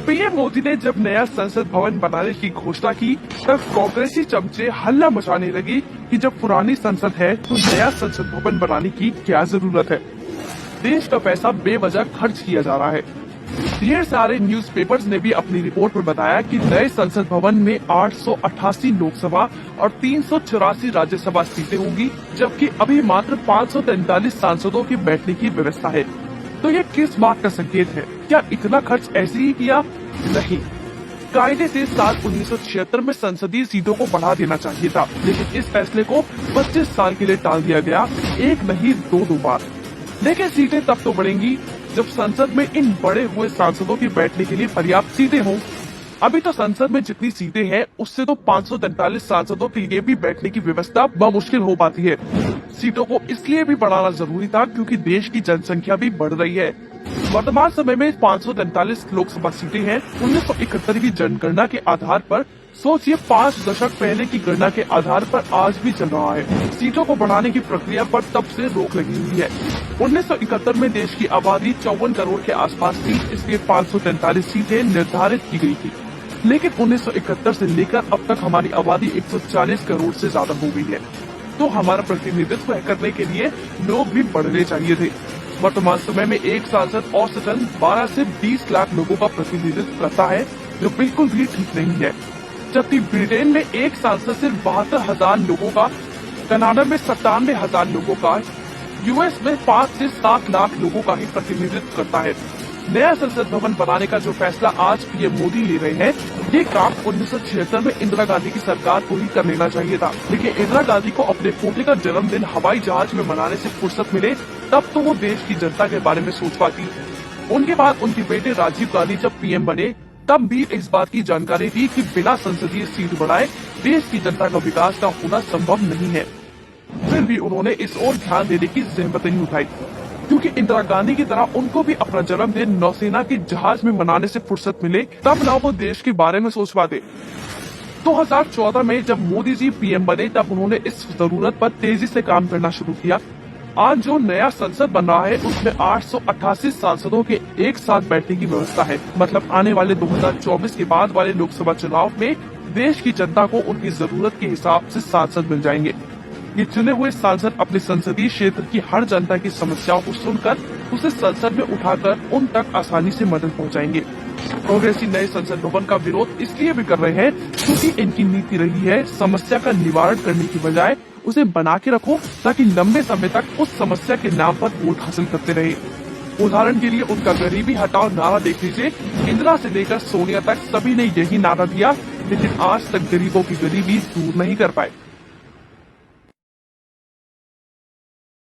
PM Modi ने जब नया संसद भवन बनाने की घोषणा की, तब कांग्रेसी चमचे हल्ला मचाने लगी कि जब पुरानी संसद है तो नया संसद भवन बनाने की क्या जरूरत है। देश का पैसा बेवजह खर्च किया जा रहा है। ढेर सारे न्यूज़पेपर्स ने भी अपनी रिपोर्ट में बताया कि नए संसद भवन में 888 लोकसभा और 384 राज्यसभा सीटें होंगी, जबकि अभी मात्र 543 सांसदों के बैठने की व्यवस्था है। तो ये किस बात का संकेत है? क्या इतना खर्च ऐसे ही किया? नहीं, कायदे से साल 1976 में संसदीय सीटों को बढ़ा देना चाहिए था, लेकिन इस फैसले को 25 साल के लिए टाल दिया गया, एक नहीं दो बार। लेकिन सीटें तब तो बढ़ेंगी जब संसद में इन बढ़े हुए सांसदों के बैठने के लिए पर्याप्त सीटें हों। अभी तो संसद में जितनी सीटें हैं, उससे तो 543 सांसदों के लिए भी बैठने की व्यवस्था मुश्किल हो पाती है। सीटों को इसलिए भी बढ़ाना जरूरी था क्योंकि देश की जनसंख्या भी बढ़ रही है। वर्तमान समय में 543 लोकसभा सीटें हैं। 1971 की जनगणना के आधार पर सोचिए, 5 दशक पहले की गणना के आधार पर आज भी चल रहा है। सीटों को बढ़ाने की प्रक्रिया पर तब से रोक लगी हुई है। 1971 में देश की आबादी 54 करोड़ के आसपास थी, इसलिए 543 सीटें निर्धारित की गई थी। लेकिन 1971 से लेकर अब तक हमारी आबादी 140 करोड़ से ज्यादा हो गई है, तो हमारा प्रतिनिधित्व करने के लिए लोग भी बढ़ने चाहिए थे। वर्तमान समय में एक सांसद औसतन 12 से 20 लाख लोगों का प्रतिनिधित्व करता है, जो बिल्कुल भी ठीक नहीं है। जबकि ब्रिटेन में एक सांसद सिर्फ 72,000 लोगों का, कनाडा में 97,000 लोगों का, यूएस में 5 से 7 लाख लोगों का ही प्रतिनिधित्व करता है। नया संसद भवन बनाने का जो फैसला आज पीएम मोदी ले रहे हैं, ये काम 1976 में इंदिरा गांधी की सरकार को ही कर लेना चाहिए था। लेकिन इंदिरा गांधी को अपने पोते का जन्मदिन हवाई जहाज में मनाने से फुर्सत मिले, तब तो वो देश की जनता के बारे में सोच पाती। उनके बाद उनके बेटे राजीव गांधी जब पीएम बने, तब भी इस बात की जानकारी थी कि बिना संसदीय सीट बढ़ाए देश की जनता का विकास का होना संभव नहीं है। फिर भी उन्होंने इस ओर ध्यान देने की जहमत नहीं उठाई, क्योंकि इंदिरा गांधी की तरह उनको भी अपना जन्मदिन नौसेना के जहाज में मनाने से फुर्सत मिले, तब ना वो देश के बारे में सोच पाते। 2014 में जब मोदी जी पीएम बने, तब उन्होंने इस जरूरत पर तेजी से काम करना शुरू किया। आज जो नया संसद बन रहा है, उसमें 888 सांसदों के एक साथ बैठने की व्यवस्था है। मतलब आने वाले 2024 के बाद वाले लोकसभा चुनाव में देश की जनता को उनकी जरूरत के हिसाब से सांसद मिल जाएंगे। ये चुने हुए सांसद अपने संसदीय क्षेत्र की हर जनता की समस्याओं को सुनकर उसे संसद में उठाकर उन तक आसानी से मदद पहुंचाएंगे। कांग्रेसी नए संसद भवन का विरोध इसलिए भी कर रहे हैं क्योंकि इनकी नीति रही है समस्या का निवारण करने की बजाय उसे बना के रखो, ताकि लंबे समय तक उस समस्या के नाम पर वोट हासिल करते रहे। उदाहरण के लिए उनका गरीबी हटाओ नारा देख लीजिए। इंदिरा से लेकर सोनिया तक सभी ने यही नारा दिया, लेकिन आज तक गरीबों की गरीबी दूर नहीं कर पाए।